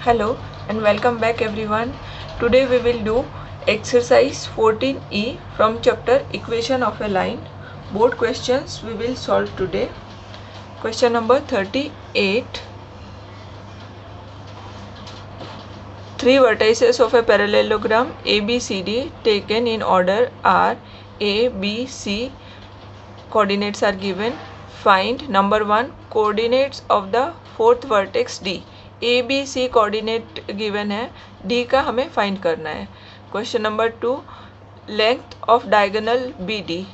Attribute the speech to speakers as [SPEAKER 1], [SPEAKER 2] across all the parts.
[SPEAKER 1] Hello and welcome back everyone. Today we will do exercise 14E from chapter Equation of a Line. Board questions we will solve today. Question number 38. Three vertices of a parallelogram ABCD taken in order are A, B, C. Coordinates are given. Find number 1 coordinates of the fourth vertex D. A B C coordinate given है, D का हमें find करना है. Question number 2 length of diagonal B D.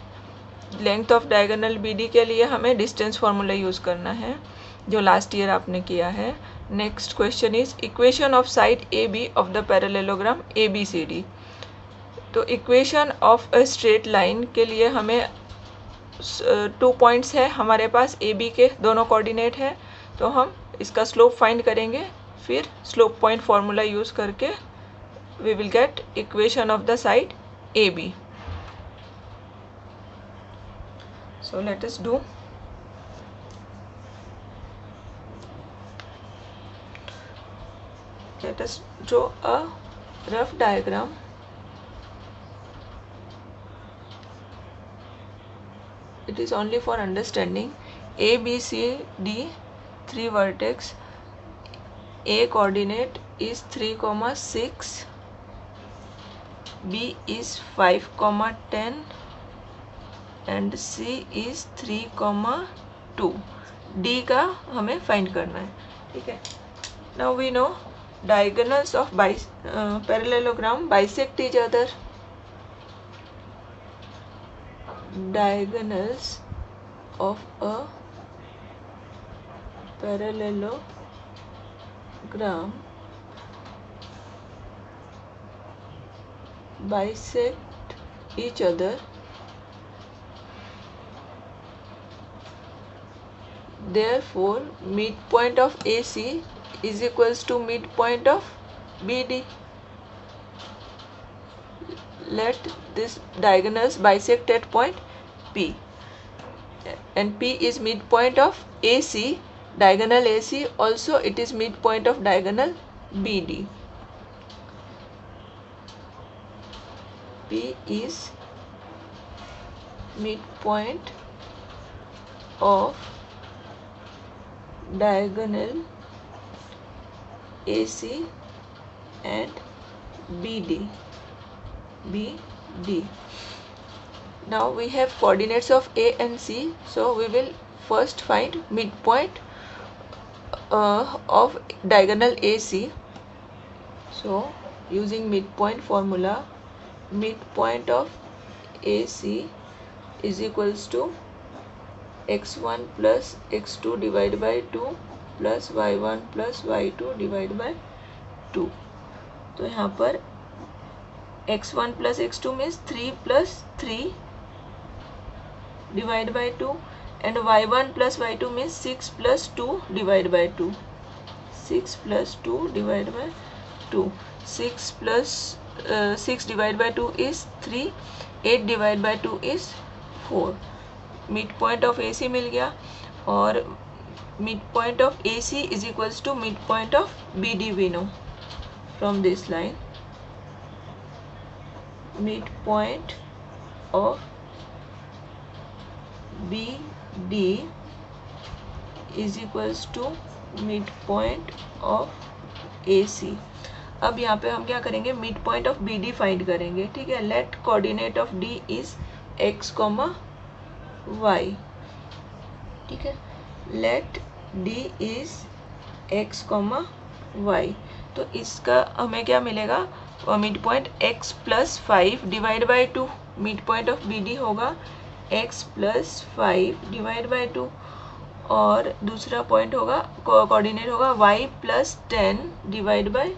[SPEAKER 1] Length of diagonal B D के लिए हमें distance formula use करना है जो लास्ट ईयर आपने किया है. Next question is equation of side A B of the parallelogram A B C D. तो equation of a straight line के लिए हमें 2 पॉइंट्स है हमारे पास, ए बी के दोनों कोऑर्डिनेट है, तो हम इसका स्लोप फाइंड करेंगे. फिर स्लोप पॉइंट फॉर्मूला यूज़ करके we will get equation of the side A B. So let us do. Let us draw a rough diagram. It is only for understanding. A, B, C, D, 3 vertex. A coordinate is 3, 6. B is 5, 10. And C is 3, 2. D का हमें find करना है. ठीक है. Now we know diagonals of parallelogram bisect each other. Diagonals of a parallelogram bisect each other. Therefore, midpoint of AC is equals to midpoint of BD. Let this diagonals bisect at point P, and P is midpoint of AC. Diagonal AC also it is midpoint of diagonal BD. P is midpoint of diagonal AC and BD. Now we have coordinates of A and C, so we will first find midpoint of diagonal AC. So using midpoint formula, midpoint of AC is equals to x1 plus x2 divided by 2 plus y1 plus y2 divided by 2. तो यहाँ पर x1 plus x2 means 3 plus 3 divided by 2, and y1 plus y2 means 6 plus 2 divided by 2. 6 plus 2 divided by 2. 6 plus 6 divided by 2 is 3. 8 divided by 2 is 4. midpoint of AC मिल गया, और midpoint of AC is equals to midpoint of BD we know from this line. Midpoint of BD is equals to midpoint of AC. अब यहाँ पे हम क्या करेंगे, midpoint of BD find करेंगे. ठीक है. Let coordinate of D is x, y. ठीक है. Let D is x, y. तो इसका हमें क्या मिलेगा, mid point x plus 5 divide by 2. Mid point of B D होगा x प्लस 5 डिवाइड बाई 2, और दूसरा पॉइंट होगा, कोऑर्डिनेट होगा y plus 10 divide by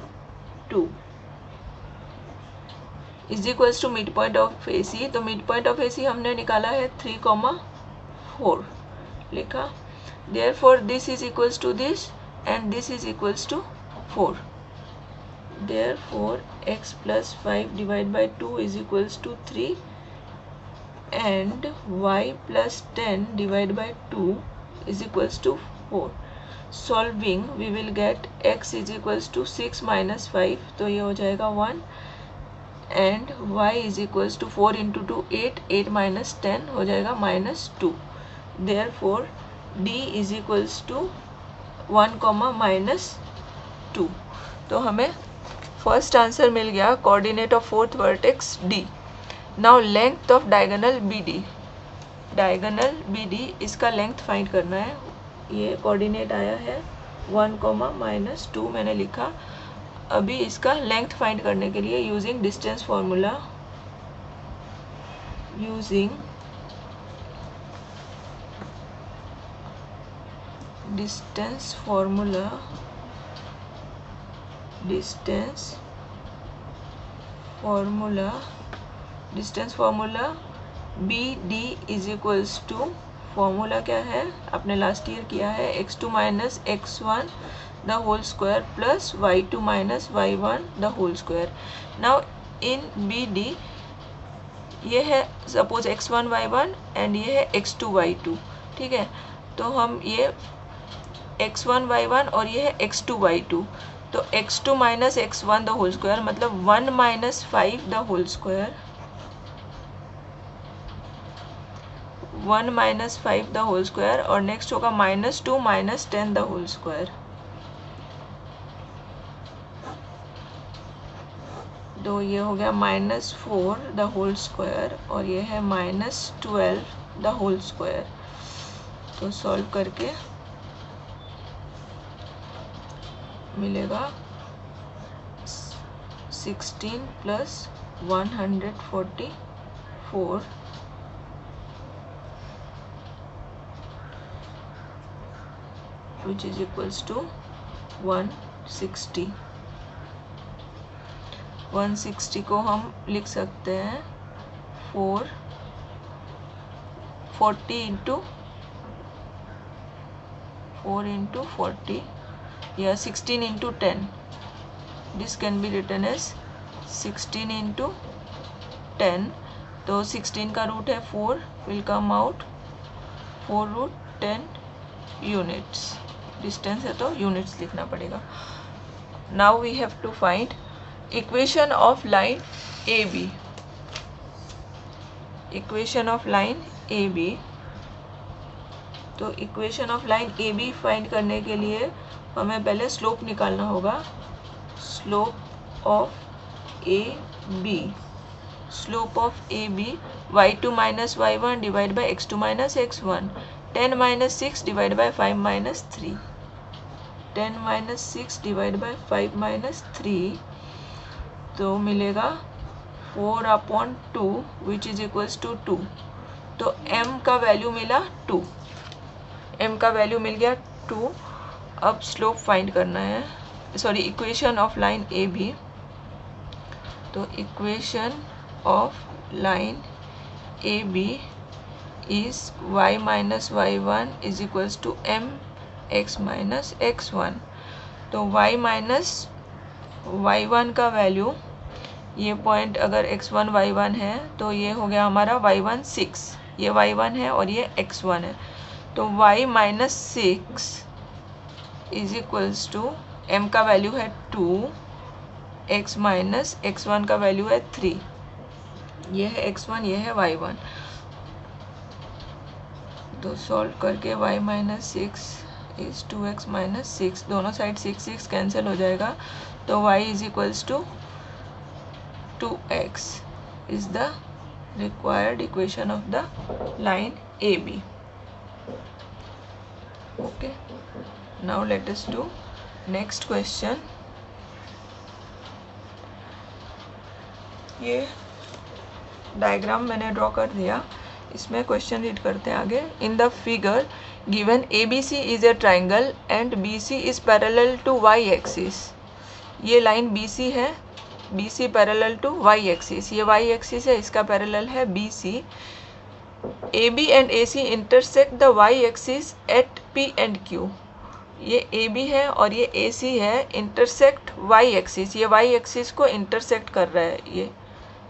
[SPEAKER 1] 2 is equals to mid point of A C. तो mid point of A C हमने निकाला है 3, 4 लिखा. Therefore this is equals to this and this is equals to 4. Therefore x plus 5 divided by 2 is equals to 3, and y plus 10 divided by 2 is equals to 4. Solving we will get x is equals to 6 minus 5, तो ये हो जाएगा 1, and y is equals to 4 into 2 8, 8 minus 10 हो जाएगा -2. Therefore d is equals to 1, -2. तो हमें first answer मिल गया, coordinate of fourth vertex d. Now length of diagonal BD. Diagonal BD इसका लेंथ फाइंड करना है. ये कोऑर्डिनेट आया है 1, -2 मैंने लिखा. अभी इसका लेंथ फाइंड करने के लिए using distance formula, distance formula BD is equals to, formula क्या है आपने लास्ट ईयर किया है, x2 minus x1 the whole square plus y2 minus y1 the whole square. Now in BD ये है सपोज x1 y1 एंड ये है x2 y2. ठीक है, तो हम ये x1 y1 और ये है x2 y2, तो x2 minus x1 the whole square मतलब 1 minus 5 the whole square, 1 minus 5 the whole square, और नेक्स्ट होगा -2 माइनस 10 द होल स्क्वायर. तो ये हो गया -4 द होल स्क्वायर और ये है -12 द होल स्क्वायर. तो सॉल्व करके मिलेगा 16 plus 144 which is equals to 160. 160 को हम लिख सकते हैं 40 इंटू 40 या 16 into 10. This can be written as 16 into 10. तो 16 का रूट है 4, will come out 4 root 10 units. Distance है तो यूनिट्स लिखना पड़ेगा. Now we have to find equation of line AB. Equation of line AB. तो equation of line AB find करने के लिए हमें पहले स्लोप निकालना होगा. Slope of AB. Slope of AB y2 minus y1 divide by x2 minus x1. 10 minus 6 divide by 5 minus 3. 10 minus 6 divide by 5 minus 3, तो मिलेगा 4/2 विच इज इक्वल्स टू 2. तो m का वैल्यू मिला 2. m का वैल्यू मिल गया 2. अब स्लोप फाइंड करना है, sorry equation of line AB. तो equation of line AB is y minus y1 is equals to mx minus x1. तो y minus y1 का वैल्यू, ये पॉइंट अगर x1 y1 है तो ये हो गया हमारा y1 6, ये y1 है और ये x1 है. तो y minus 6 is equals to m का वैल्यू है 2, x minus x1 का वैल्यू है 3. ये है x1, ये है y1. तो सॉल्व करके y minus 6 is 2x minus 6, दोनों साइड 6 कैंसिल हो जाएगा. तो y is equals to 2x is the required equation of the line AB. Okay, now let us do next question. ये डायग्राम मैंने ड्रॉ कर दिया, इसमें क्वेश्चन रीड करते हैं आगे. In the figure given ABC is a triangle and BC is parallel to y axis. ये line BC है, BC parallel to y axis, ये y एक्सिस है, इसका पैरेलल है BC. AB and AC intersect the y axis at P and Q. ये AB है और ये AC है, इंटरसेक्ट y एक्सिस, ये y एक्सिस को इंटरसेक्ट कर रहा है, ये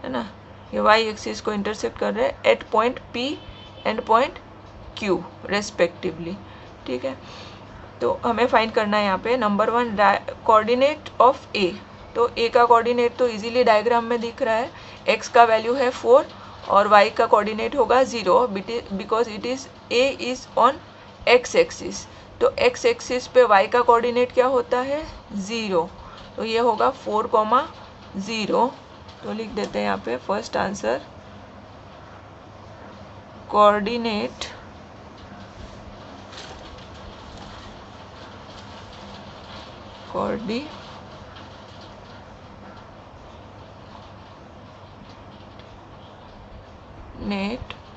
[SPEAKER 1] है ना, ये y एक्सिस को इंटरसेक्ट कर रहे हैं at point P and point Q respectively. ठीक है, तो हमें फाइंड करना है यहाँ पे नंबर 1 कोऑर्डिनेट ऑफ ए। तो ए का कोऑर्डिनेट तो इजीली डायग्राम में दिख रहा है, एक्स का वैल्यू है 4 और वाई का कोऑर्डिनेट होगा 0 because it is a is on x axis. तो एक्स एक्सिस पे वाई का कोऑर्डिनेट क्या होता है 0, तो ये होगा 4,0। तो लिख देते हैं यहाँ पे first answer coordinate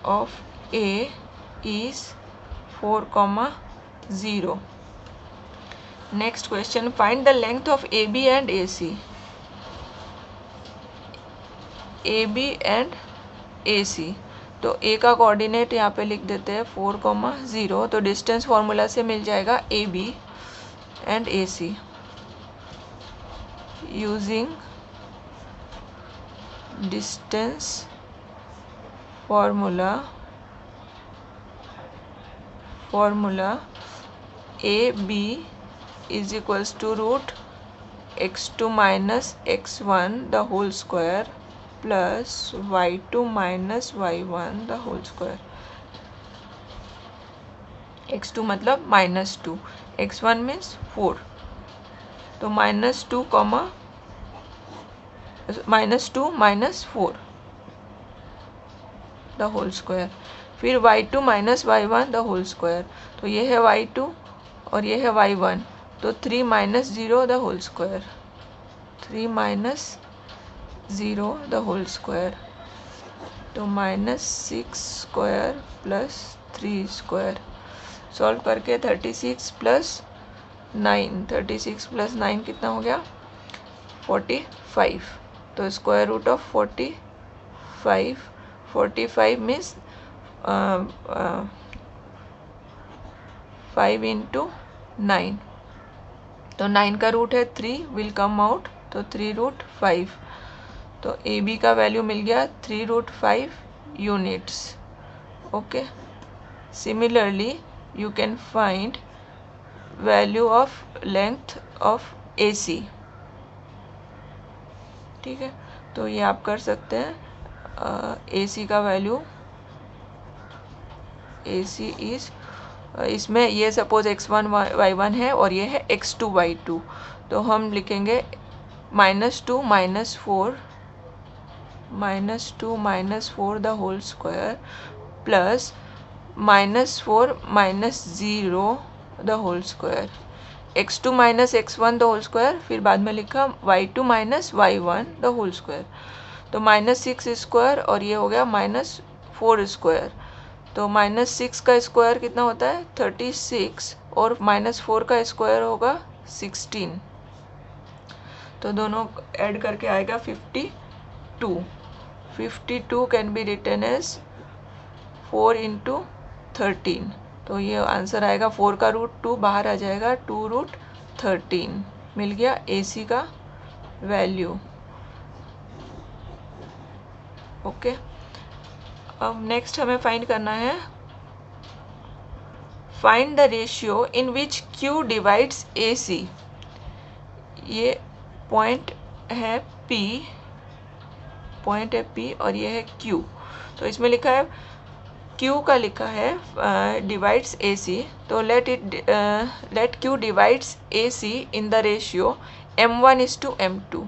[SPEAKER 1] of A is 4,0. Next question, find the length of AB and AC. AB and AC, तो A का कोऑर्डिनेट यहाँ पे लिख देते हैं 4,0। तो डिस्टेंस फॉर्मूला से मिल जाएगा AB and AC using distance formula AB is equals to root x2 minus x1 the whole square plus y2 minus y1 the whole square। x2 मतलब -2, x1 मीन्स 4, तो -2 minus 4 द होल स्क्वायर, फिर y2 minus y1 the whole square. तो ये है y2 और ये है y1, तो 3 minus 0 the whole square, 3 minus 0 the whole square, तो -6 स्क्वायर प्लस 3 स्क्वायर। सॉल्व करके 36 प्लस 9, 36 प्लस 9 कितना हो गया 45। तो square root of 45 means 5 into 9, तो 9 का रूट है 3 विल कम आउट, तो 3√5। तो ए बी का वैल्यू मिल गया 3√5 units. Okay, similarly you can find value of length of A C. ठीक है, तो ये आप कर सकते हैं। ए सी का वैल्यू, ए सी इज, इसमें ये सपोज x1 y1 है और ये है x2 y2, तो हम लिखेंगे -2 minus 4 the whole square plus -4 minus 0 the whole square, x2 minus x1 the whole square, फिर बाद में लिखा y2 minus y1 the whole square. तो -6 स्क्वायर और ये हो गया -4 स्क्वायर, तो -6 का स्क्वायर कितना होता है 36 और -4 का स्क्वायर होगा 16, तो दोनों ऐड करके आएगा 52। 52 can be written as 4 into 13, तो ये आंसर आएगा 4 का रूट 2 बाहर आ जाएगा 2√13, मिल गया AC का वैल्यू। ओके, अब नेक्स्ट हमें फाइंड करना है find the ratio in which Q divides AC। ये पॉइंट है P और ये है Q, तो इसमें लिखा है Q का लिखा है डिवाइड्स AC, तो let Q divides AC in the ratio M1:M2।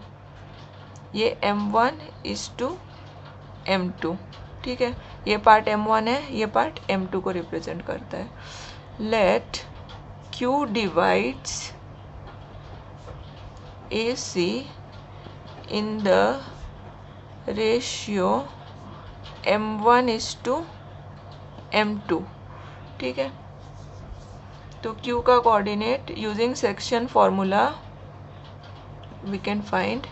[SPEAKER 1] ये M1:M2, ठीक है, ये पार्ट M1 है, ये पार्ट M2 को रिप्रेजेंट करता है। Let Q divides AC in the ratio M1:M2, ठीक है। तो Q का coordinate using section formula we can find,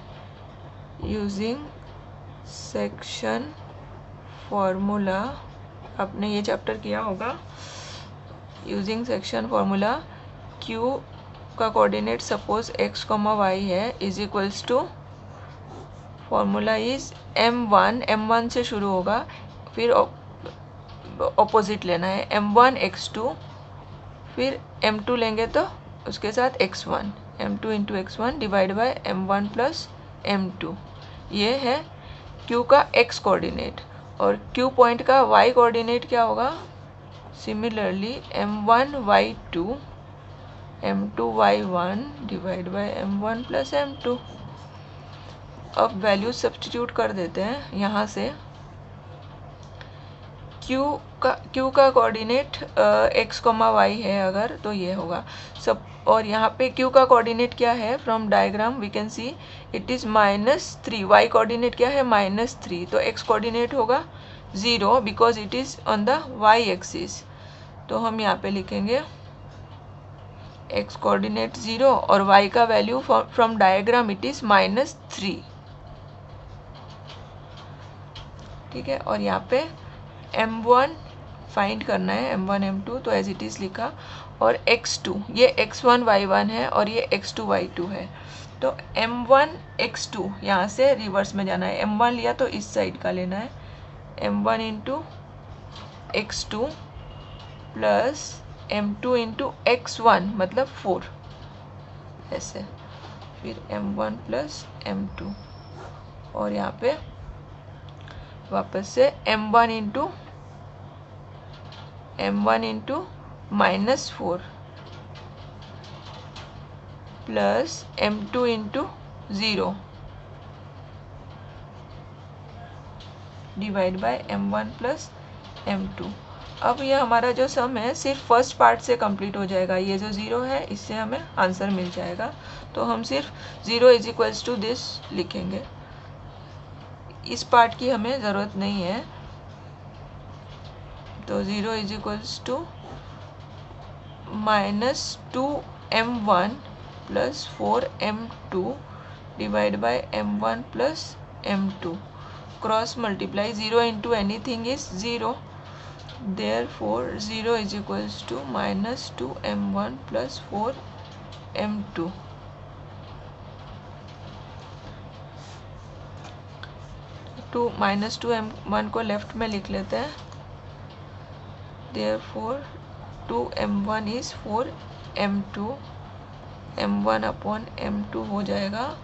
[SPEAKER 1] using section formula, आपने ये चैप्टर किया होगा। यूजिंग सेक्शन फॉर्मूला Q का कोऑर्डिनेट सपोज x, y है, is equals to, formula is M1 से शुरू होगा, फिर ऑपोजिट लेना है M1 x2, फिर m2 लेंगे तो उसके साथ x1, m2 into x1 divide by m1 plus m2। ये है q का x कोऑर्डिनेट, और q पॉइंट का y कोऑर्डिनेट क्या होगा? Similarly m1 y2 m2 y1 divide by m1 plus m2। अब वैल्यू सब्स्टिट्यूट कर देते हैं यहाँ से। q का कोऑर्डिनेट x, y है अगर, तो ये होगा सब। और यहाँ पे q का कोऑर्डिनेट क्या है? From diagram we can see it is -3। y coordinate क्या है? -3। तो x कोऑर्डिनेट होगा 0 because it is on the y axis. तो हम यहाँ पे लिखेंगे x कोऑर्डिनेट 0 और y का value from diagram it is -3। ठीक है, और यहाँ पे m1 फाइंड करना है, m1 m2, तो एज इट इज़ लिखा। और x2, ये x1 y1 है और ये x2 y2 है। तो m1 x2 यहाँ से रिवर्स में जाना है। m1 लिया तो इस साइड का लेना है, m1 into x2 plus m2 into x1 मतलब 4, ऐसे। फिर m1 प्लस m2 और यहाँ पे वापस से m1 into -4 plus m2 into 0 divide by m1 plus m2। अब ये हमारा जो सम है सिर्फ फर्स्ट पार्ट से कंप्लीट हो जाएगा। ये जो 0 है इससे हमें आंसर मिल जाएगा। तो हम सिर्फ 0 इज इक्वल्स टू दिस लिखेंगे। इस पार्ट की हमें ज़रूरत नहीं है। तो 0 is equals to -2m1 plus 4m2 divide by m1 plus m2। Cross multiply, 0 into anything is 0, therefore 0 is equals to -2m1 plus 4m2। -2m1 को लेफ्ट में लिख लेते हैं, therefore 2m1 is 4m2, m1 upon m2 हो जाएगा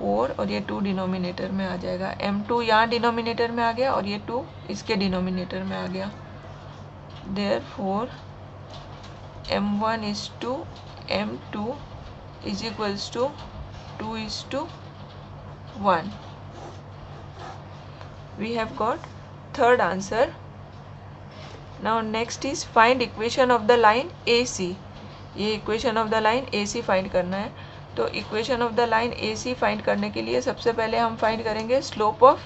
[SPEAKER 1] 4 और ये 2 denominator में आ जाएगा। m2 यहाँ डिनोमिनेटर में आ गया और ये 2 इसके डिनोमिनेटर में आ गया। therefore m1 is to m2 is equals to 2 is to 1। We have got third answer. Now next is find equation of the line AC। ये equation of the line AC find करना है। तो equation of the line AC find करने के लिए सबसे पहले हम फाइंड करेंगे slope of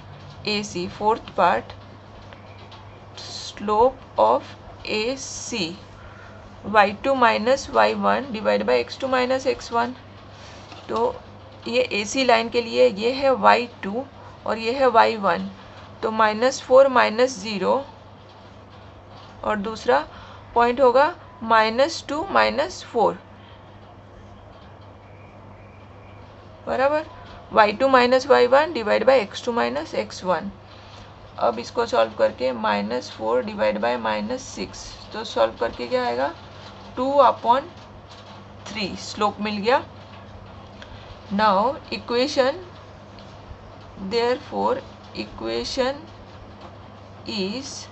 [SPEAKER 1] AC। Fourth part, slope of AC y2 minus y1 divide by x2 minus x1। तो ये AC लाइन के लिए ये है y2 और ये है y1। तो -4 -0 और दूसरा पॉइंट होगा -2 -4 बराबर y2 minus y1 divide by x2 minus x1। अब इसको सॉल्व करके -4 डिवाइड बाई -6, तो सॉल्व करके क्या आएगा 2/3 स्लोप मिल गया। Now equation, therefore equation is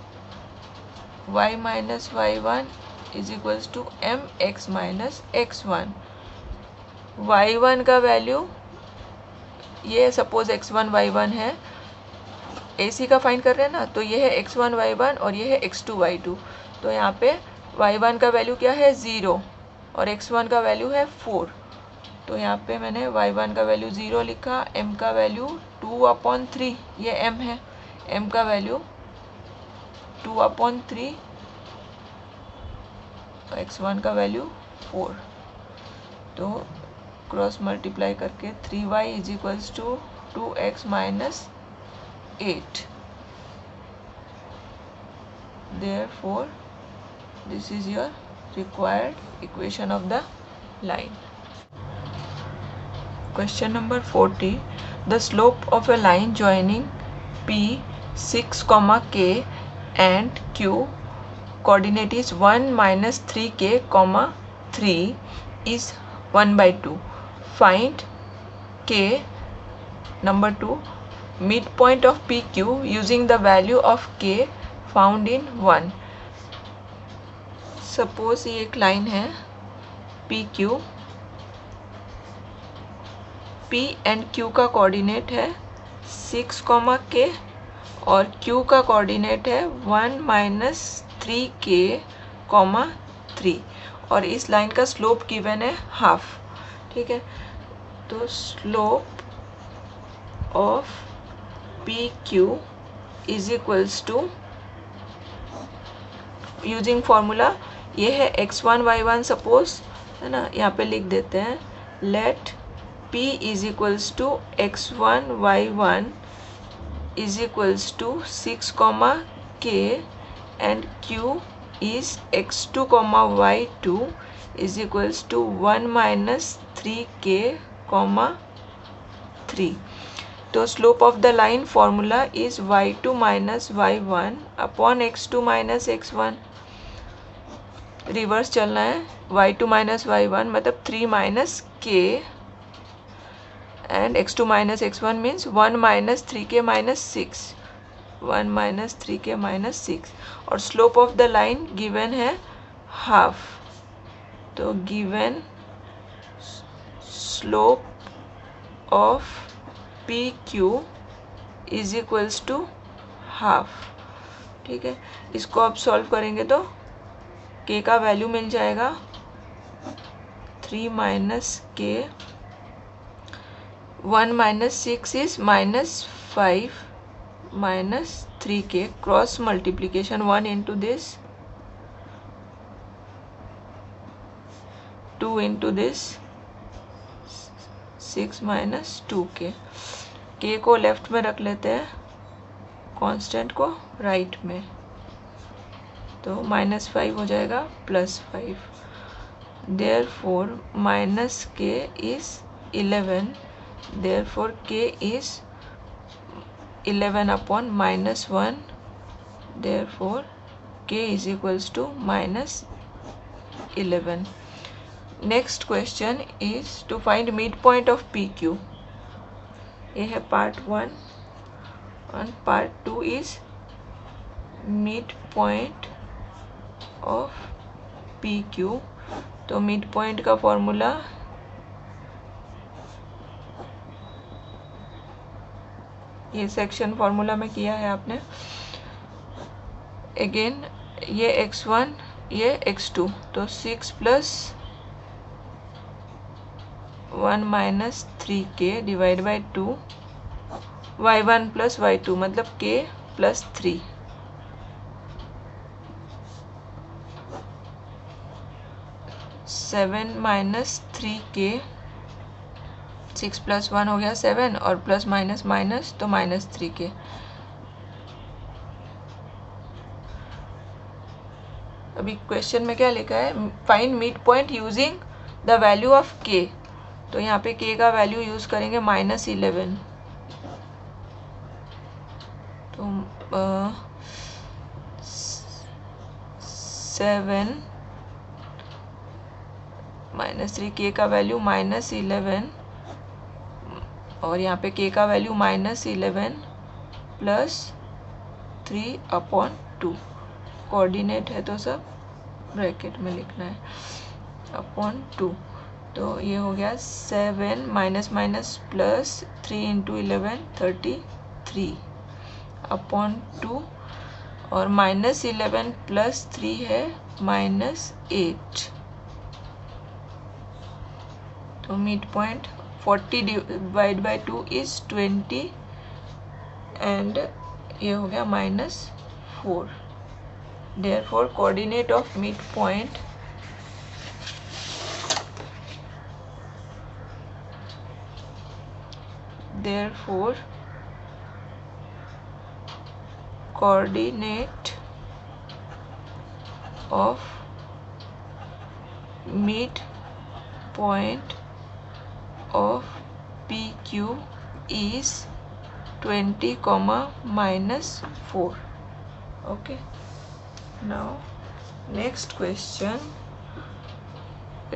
[SPEAKER 1] y minus y1 is equals to mx minus x1। y1 का वैल्यू, ये सपोज x1 y1 है, AC का फाइंड कर रहे हैं ना, तो ये है x1 y1 और ये है x2 y2। तो यहाँ पे y1 का वैल्यू क्या है 0 और x1 का वैल्यू है 4। तो यहाँ पे मैंने y1 का वैल्यू 0 लिखा, m का वैल्यू 2/3, ये m है, m का वैल्यू 2/3, x1 का वैल्यू 4। तो क्रॉस मल्टीप्लाई करके 3y is equals to 2x minus 8। Therefore this is your required equation of the line. Question number 40. The slope of a line joining P 6, K and Q coordinate is 1 minus 3k comma 3 is 1/2. Find k. Number 2, midpoint of PQ using the value of k found in 1. Suppose ये एक line है PQ, P and Q का coordinate है 6, k और Q का coordinate है 1 minus 3k, 3 और इस लाइन का स्लोप गिवन है हाफ. ठीक है, तो slope of PQ is equals to, using formula ये है x1 y1 सपोज, है ना, यहाँ पे लिख देते हैं. Let P is equals to x1 y1 is equals to 6, k and Q is x2, y2 is equals to 1 minus 3k, 3. तो slope of the line formula is y2 minus y1 upon x2 minus x1. Reverse चलना है, y2 minus y1 मतलब 3 minus k and x2 minus x1 means 1 minus 3k minus 6. 1 minus 3k minus 6 और slope of the line given है half. तो given slope of PQ is equals to half. ठीक है, इसको अब सॉल्व करेंगे तो k का वैल्यू मिल जाएगा 3 minus k, 1 minus 6 is minus 5 minus 3k, cross multiplication 1 into this, 2 into this, 6 minus 2k. k को लेफ्ट में रख लेते हैं, कांस्टेंट को राइट में, तो -5 हो जाएगा +5. Therefore minus k is 11, therefore k is 11 upon minus 1, therefore k is equals to minus 11. Next question is to find midpoint of PQ. ये है part 1 and part 2 is midpoint of PQ. तो midpoint का formula ये section formula में किया है आपने. Again ये x1 ये x2, तो 6 plus 1 minus 3k divide by 2, y1 plus y2 मतलब k plus 3. Seven minus 3k, 6 plus 1 हो गया 7 और प्लस माइनस माइनस तो माइनस 3k. अभी क्वेश्चन में क्या लिखा है, find mid point using the value of k. तो यहाँ पे k का वैल्यू यूज करेंगे -11. तो 7 -3k का वैल्यू -11 और यहाँ पे k का वैल्यू -11 प्लस 3/2. कोऑर्डिनेट है तो सब ब्रैकेट में लिखना है, अपॉन 2. तो ये हो गया 7 minus minus plus 3 into 11 33 upon 2 और -11 प्लस 3 है -8. तो mid point 40 divide by 2 is 20 and ये हो गया -4. Therefore coordinate of mid point therefore coordinate of mid point of PQ is 20, -4. Okay, now next question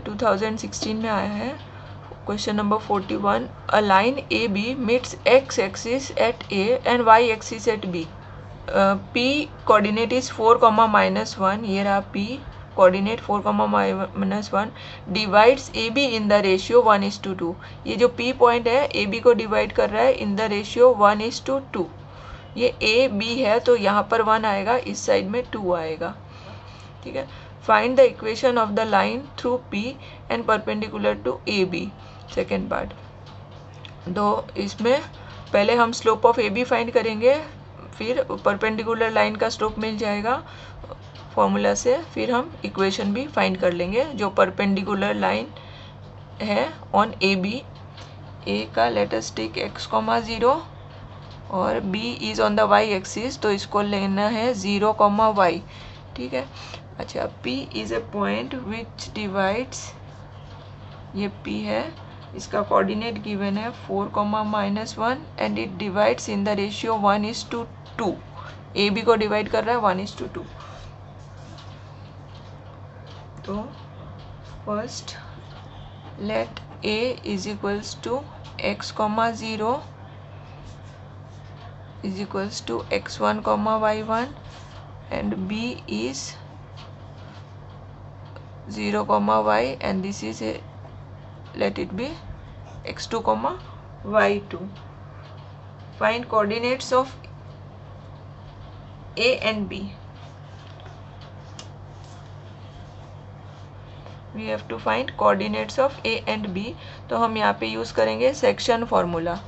[SPEAKER 1] 2016 में आया है, question number 41। A line A B meets x axis at A and y axis at B. P coordinate is 4,-1, ये रहा P coordinate 4,-1, divides A B in the ratio 1:2। ये जो P point है ए B को divide कर रहा है इन the ratio 1:2। ये ए बी है तो यहाँ पर 1 आएगा, इस साइड में 2 आएगा, ठीक है। Find the equation of the line through P and perpendicular to A B. Second part. तो इसमें पहले हम slope of A B find करेंगे, फिर परपेंडिकुलर लाइन का स्लोप मिल जाएगा फॉर्मूला से, फिर हम इक्वेशन भी फाइंड कर लेंगे जो परपेंडिकुलर लाइन है ऑन ए बी। ए का लेट अस टेक x, 0 और b is on the y axis, तो इसको लेना है 0, y, ठीक है। अच्छा, P is a point which divides, ये P है, इसका कोऑर्डिनेट गिवन है 4,-1 and it divides in the ratio 1:2। A B को डिवाइड कर रहा है 1:2। तो first let A is equals to x, 0 is equals to x1, y1 and b is 0, y and this is a, let it be x2, y2. Find coordinates of A and B. We have to find coordinates of A and B. तो हम यहाँ पे use करेंगे section formula,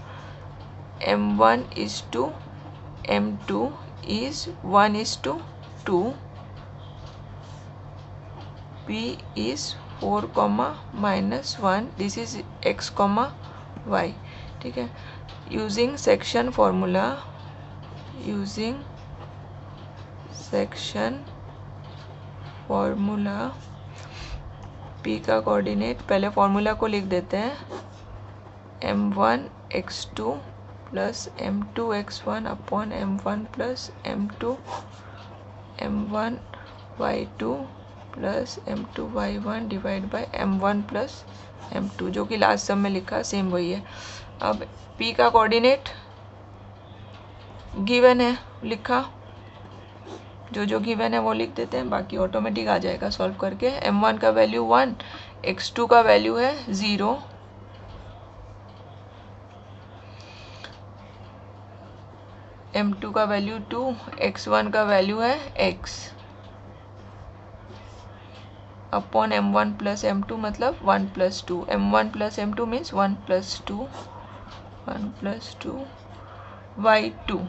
[SPEAKER 1] m1 is to m2 is 1:2, p is 4,-1, this is x, y, ठीक है। Using section formula, using section formula, p का coordinate, पहले formula को लिख देते हैं, m1 x2 plus m2 x1 upon m1 plus m2 m1 y2 plus m2 y1 divide by m1 plus m2, जो कि लास्ट सब में लिखा सेम वही है। अब p का कोऑर्डिनेट गिवन है, लिखा, जो गिवन है वो लिख देते हैं, बाकी ऑटोमेटिक आ जाएगा सॉल्व करके। m1 का वैल्यू 1, x2 का वैल्यू है 0, m2 का वैल्यू 2, x1 का वैल्यू है x, upon m1 plus m2 मतलब 1 + 2, m1 + m2 मीन्स 1 + 2, 1 + 2, y2,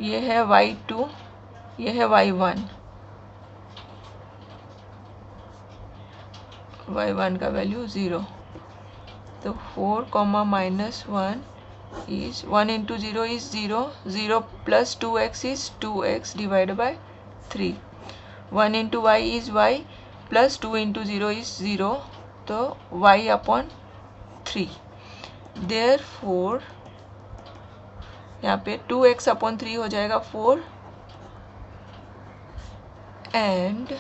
[SPEAKER 1] ये है y2, ये है y1, y1 का वैल्यू 0, तो 4, is 1 into 0 is 0, 0 plus 2x is 2x divided by 3, 1 into y is y plus 2 into 0 is 0, तो y upon 3, therefore यहाँ पे 2x upon 3 हो जाएगा 4 and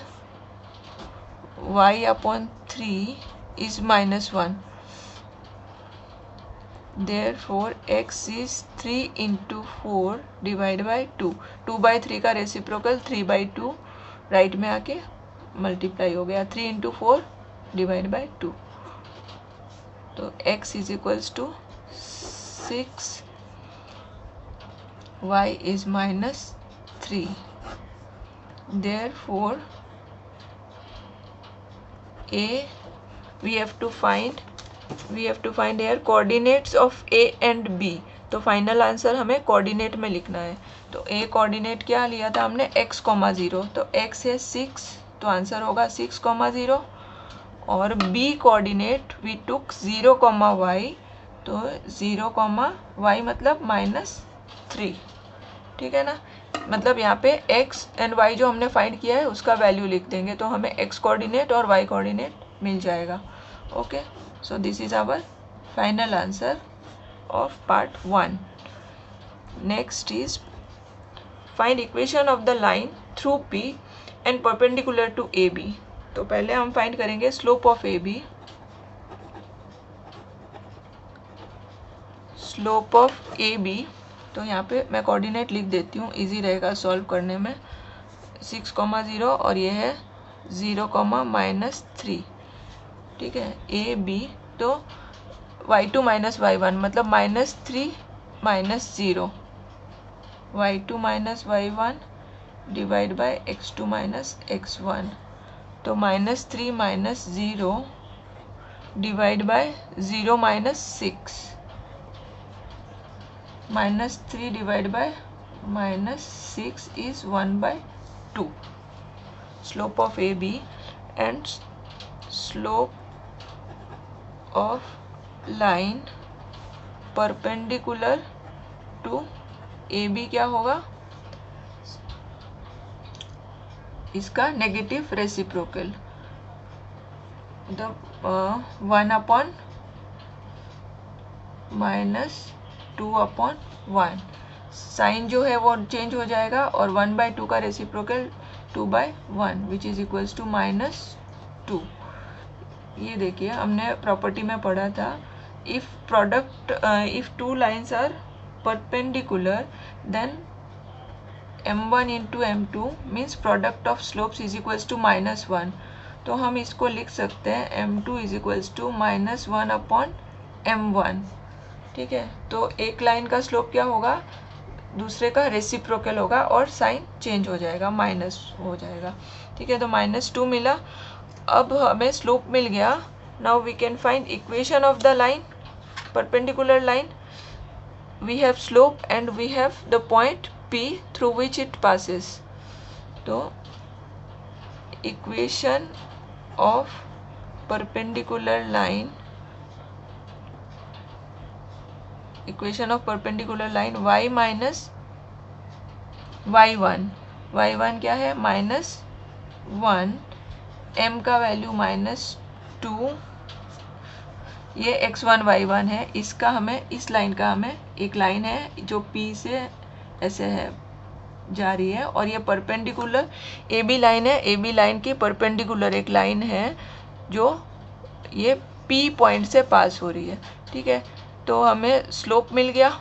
[SPEAKER 1] y upon 3 is -1, therefore x is 3 into 4 divided by 2, 2/3 का reciprocal 3/2 right में आके multiply हो गया, 3 into 4 डिवाइड बाई 2, तो x is equals to 6, y is -3, therefore a we have to find here coordinates of a and b, तो final answer हमें coordinate में लिखना है। तो a कोऑर्डिनेट क्या लिया था हमने x, 0, तो x है 6, तो आंसर होगा 6, 0, और b coordinate we took 0, y, तो 0, y मतलब -3, ठीक है ना। मतलब यहाँ पे x एंड y जो हमने फाइंड किया है उसका वैल्यू लिख देंगे, तो हमें x कोऑर्डिनेट और y कोऑर्डिनेट मिल जाएगा। Okay, so this is our final answer of part 1. Next is find equation of the line through P and perpendicular to AB. तो पहले हम फाइंड करेंगे slope of AB. Slope of AB, तो यहाँ पे मैं coordinate लिख देती हूँ, इजी रहेगा सॉल्व करने में. 6,0 और ये है 0,-3. ठीक है, AB. तो y2 माइनस y1 मतलब -3 -0, y2 minus y1 divide by x2 minus x1. तो -3 minus 0 divide by 0 minus 6, -3 divide by -6 is 1/2. Slope of AB and slope of line perpendicular to AB क्या होगा, इसका नेगेटिव रेसिप्रोकल. तो 1/-2/1. Sign जो है वो change हो जाएगा और 1/2 का reciprocal 2/1 which is equals to -2. ये देखिए हमने प्रॉपर्टी में पढ़ा था, if two lines are perpendicular then m1 into m2 means product of slopes is equals to -1. तो हम इसको लिख सकते हैं m2 is equals to -1/m1. ठीक है, तो एक लाइन का स्लोप क्या होगा, दूसरे का रेसिप्रोकल होगा और साइन चेंज हो जाएगा, माइनस हो जाएगा. ठीक है, तो -2 मिला. अब हमें स्लोप मिल गया. Now we can find equation of the line, perpendicular line. We have slope and we have the point P through which it passes. तो equation of perpendicular line, equation of perpendicular line y minus y1. y1 क्या है, -1, m का value -2, ये x1 y1 है. इसका हमें, इस line का हमें, एक लाइन है जो P से ऐसे है जा रही है और ये परपेंडिकुलर AB लाइन है. AB लाइन की परपेंडिकुलर एक लाइन है जो ये P पॉइंट से पास हो रही है. ठीक है, तो हमें स्लोप मिल गया,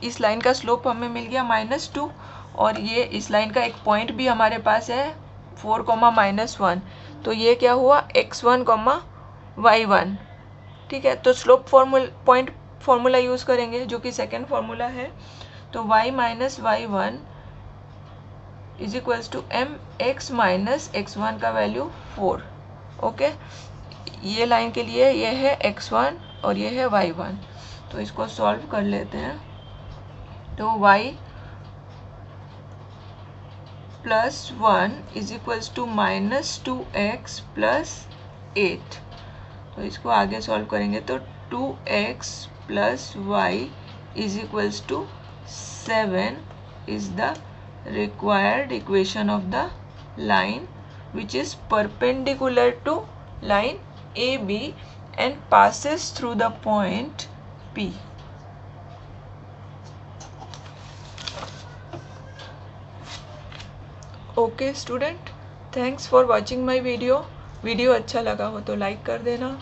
[SPEAKER 1] इस लाइन का स्लोप हमें मिल गया -2 और ये इस लाइन का एक पॉइंट भी हमारे पास है 4,-1. तो ये क्या हुआ, x1, y1. ठीक है, तो स्लोप पॉइंट फॉर्मूला यूज़ करेंगे जो कि सेकेंड फॉर्मूला है. तो y minus y1 is equals to mx minus x1 का वैल्यू 4. ओके, ये लाइन के लिए ये है x1 और ये है y1. तो इसको सॉल्व कर लेते हैं. तो y plus 1 is equals to -2x plus 8. तो इसको आगे सॉल्व करेंगे तो 2x plus y is equals to 7 is the required equation of the line which is perpendicular to line AB and passes through the point P. Okay student, thanks for watching my video. Video अच्छा लगा हो तो like कर देना.